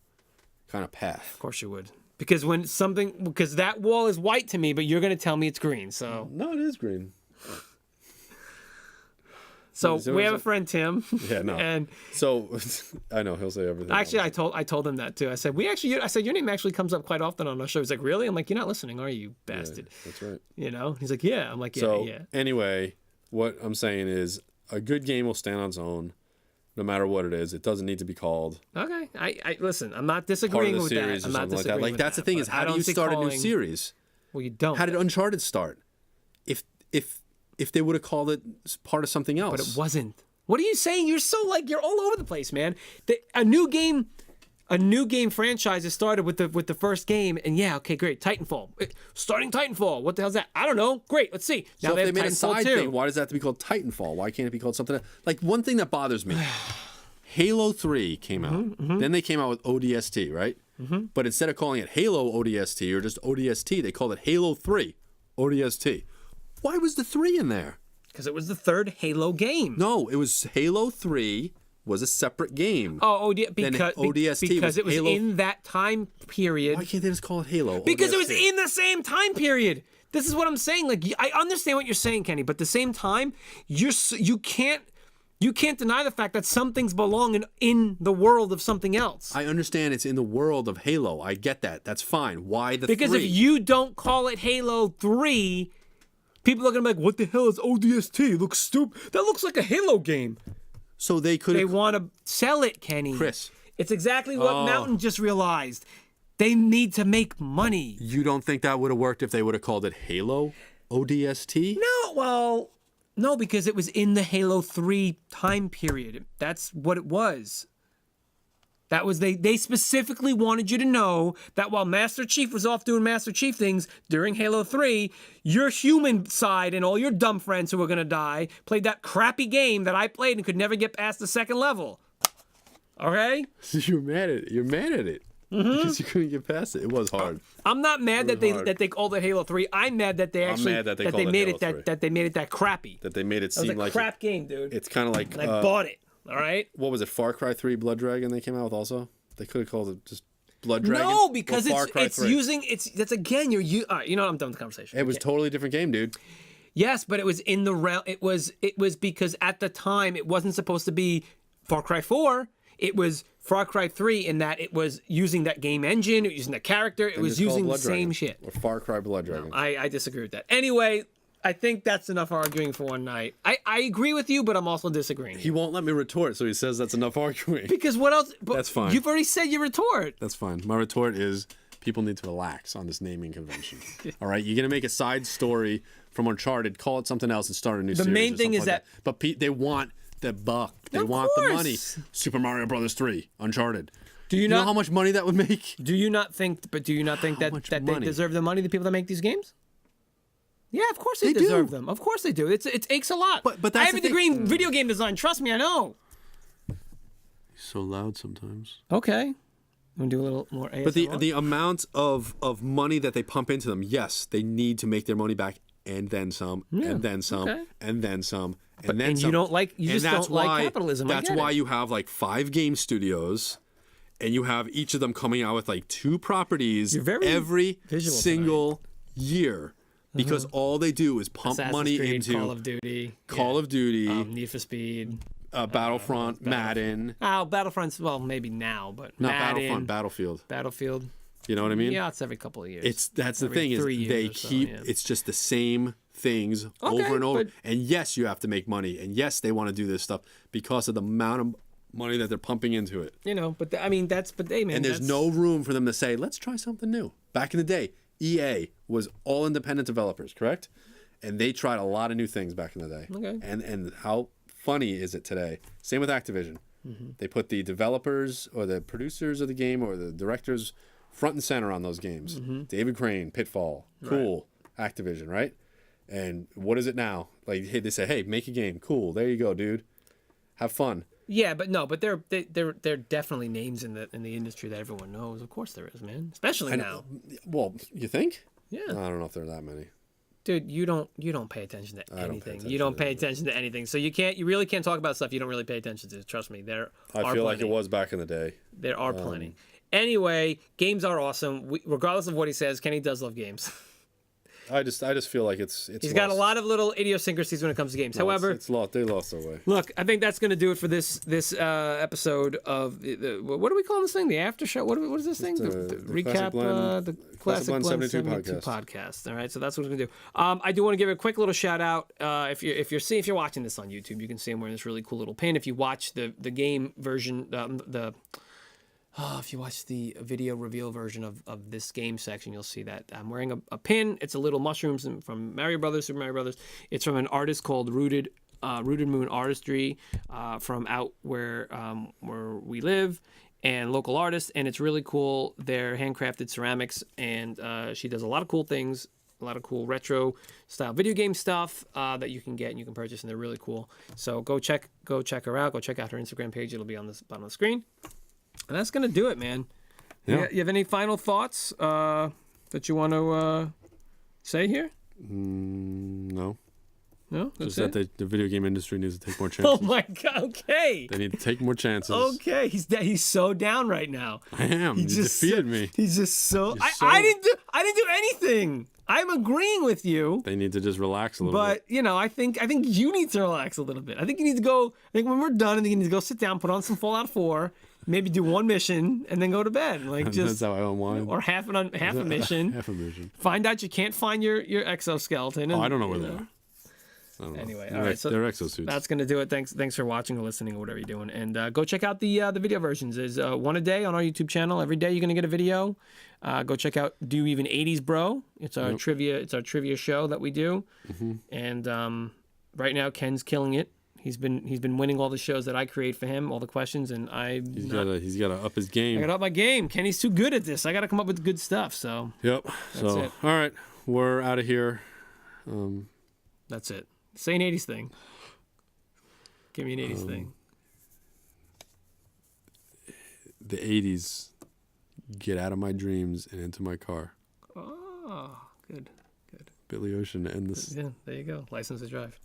kind of path. Of course you would. Because because that wall is white to me, but you're going to tell me it's green. So no, it is green. So we have a friend, Tim. Yeah, no. And so I know he'll say everything. Actually, I told him that too. I said your name actually comes up quite often on our show. He's like, really? I'm like, you're not listening, are you, bastard? Yeah, that's right. You know? He's like, yeah. I'm like, yeah, so, yeah. Anyway, what I'm saying is a good game will stand on its own. No matter what it is, it doesn't need to be called. Okay, I listen. I'm not disagreeing with that. I'm not disagreeing like that. That's the thing is, how do you start a new series? Well, you don't. How did Uncharted start? If they would have called it part of something else, but it wasn't. What are you saying? You're you're all over the place, man. A new game franchise has started with the first game, and yeah, okay, great. Titanfall, starting Titanfall. What the hell's that? I don't know. Great, let's see. Now so if they made a side thing, why does that have to be called Titanfall? Why can't it be called something else? Like one thing that bothers me, Halo 3 came out. Then they came out with ODST, right? But instead of calling it Halo ODST or just ODST, they called it Halo 3 ODST. Why was the 3 in there? Because it was the third Halo game. No, it was Halo 3. Was a separate game. Oh, because it was Halo. In that time period. Why can't they just call it Halo? Because it was in the same time period. This is what I'm saying. Like, I understand what you're saying, Kenny, but at the same time, you can't deny the fact that some things belong in the world of something else. I understand it's in the world of Halo. I get that. That's fine. Why the 3? Because if you don't call it Halo 3, people are gonna be like, "What the hell is ODST? It looks stupid. That looks like a Halo game." So they want to sell it, Kenny. Chris. It's exactly what Mountain just realized. They need to make money. You don't think that would have worked if they would have called it Halo ODST? No, well, no, because it was in the Halo 3 time period. That's what it was. That was they specifically wanted you to know that while Master Chief was off doing Master Chief things during Halo 3, your human side and all your dumb friends who were going to die played that crappy game that I played and could never get past the second level. Okay? You're mad at it. You're mad at it. Because you couldn't get past it. It was hard. I'm not mad that they called it Halo 3. I'm mad that they actually mad that they made Halo it that 3. that they made it that crappy. That they made it It seem was a like crap game, dude. it's kind of like And I bought it. All right. what was it? Far Cry 3 Blood Dragon they came out with also. They could have called it just Blood Dragon. No, because or Far Cry it's 3. using that's again you. All right, you know what, I'm done with the conversation. It was totally a different game, dude. Yes, but it was in the realm. It was because at the time it wasn't supposed to be Far Cry 4. It was Far Cry 3 in that it was using that game engine, it was using the character, it was using the same shit. Or Far Cry Blood Dragon. I disagree with that. Anyway, I think that's enough arguing for one night. I agree with you, but I'm also disagreeing. He won't let me retort, so he says that's enough arguing. Because what else? But That's fine. You've already said your retort. That's fine. My retort is people need to relax on this naming convention. All right, you're gonna make a side story from Uncharted, call it something else, and start a new series. The main or thing something is like that, but they want the buck. They Of want the money. course. Super Mario Brothers 3, Uncharted. do you You know not how much money that would make? do you not think? But do you not think that much they money? deserve the money? The people that make these games. Yeah, of course they They deserve do. them. Of course they do. It aches a lot. But I that's have the a thing. degree in video game design. Trust me, I know. So loud sometimes. Okay. Want to do a little more ASMR? But the amount of money that they pump into them, yes, they need to make their money back, and then some, and then some, okay. and then some, and then and some. you don't like you And just that's don't like why- capitalism. I That's get why it. you have like 5 game studios, and you have each of them coming out with like 2 properties You're very every visual single year, because all they do is pump Assassin's money Creed, into Call of Duty, Call of Duty, Need for Speed. Battlefront, Madden, Oh, Battlefront's well maybe now, but not Madden, Battlefront, Battlefield. Battlefield. You know what I mean? Yeah, it's every couple of years. That's the Every thing is 3 years they or so, keep yeah. it's just the same things Okay, over and over. but- And yes, you have to make money, and yes, they want to do this stuff because of the amount of money that they're pumping into it. but I mean that's hey man. And there's no room for them to say, let's try something new. Back in the day, EA was all independent developers, correct? And they tried a lot of new things back in the day. Okay. And how funny is it today? Same with Activision. Mm-hmm. They put the developers or the producers of the game or the directors front and center on those games. Mm-hmm. David Crane, Pitfall, cool. Activision, right? And what is it now? Like, hey, they say, hey, make a game. Cool. There you go, dude. Have fun. Yeah, but no, but they're definitely names in the industry that everyone knows. Of course there is, man. Especially now. Well, you think? Yeah. I don't know if there are that many. Dude, you don't pay attention to don't pay anything. attention You don't to pay attention to anything. So you really can't talk about stuff you don't really pay attention to. Trust me, there I are feel like plenty. it was back in the day. There are plenty. Anyway, games are awesome. Regardless of what he says, Kenny does love games. I just feel like it's He's got a lot of little idiosyncrasis when it comes to games. However, it's lost. They lost their way. look, I think that's going to do it for this episode of what do we call this thing? The after show? What is this thing? The recap. Classic Blend- The Classic Classic Blend Blend 72 podcast. All right, so that's what we're going to do. I do want to give a quick little shout out. If you're watching this on YouTube, you can see I'm wearing this really cool little pin. If you watch the game version, if you watch the video reveal version of this game section, you'll see that I'm wearing a pin. It's a little mushrooms from Mario Brothers, Super Mario Brothers. It's from an artist called Rooted Moon Artistry from out where we live, and local artists. And it's really cool. They're handcrafted ceramics, and she does a lot of cool things, a lot of cool retro style video game stuff that you can get and you can purchase, and they're really cool. So go check her out. Go check out her Instagram page. It'll be on the bottom of the screen. And that's going to do it, man. Yeah. You have any final thoughts that you want to say here? No. No? Just That's that it? the video game industry needs to take more chances. Oh, my God. Okay. They need to take more chances. Okay. He's so down right now. I am. You defeated me. He's just so... You're I didn't do anything. I'm agreeing with you. They need to just relax a little bit. But, I think you need to relax a little bit. I think you need to go... I think when we're done, I think you need to go sit down, put on some Fallout 4, maybe do one mission, and then go to bed. Like just... That's how I unwind. Or half a mission. Half a mission. Find out you can't find your exoskeleton. And, I don't know where they are. I don't know. Anyway, They're all right. So they're exosuits. that's gonna do it. Thanks for watching or listening or whatever you're doing. And go check out the video versions. There's one a day on our YouTube channel. Every day you're gonna get a video. Go check out Do You Even 80s Bro? It's our trivia. It's our trivia show that we do. And right now Ken's killing it. He's been winning all the shows that I create for him, all the questions, and he's gotta up his game. I gotta up my game. Kenny's too good at this. I gotta come up with good stuff. So yep. That's it. All right, we're out of here. That's it. Say an 80s thing. Give me an 80s thing. The 80s. Get out of my dreams and into my car. Oh, good. Billy Ocean to end this. Yeah, there you go. License to drive.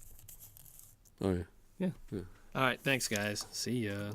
Oh, yeah. Yeah. All right. Thanks, guys. See ya.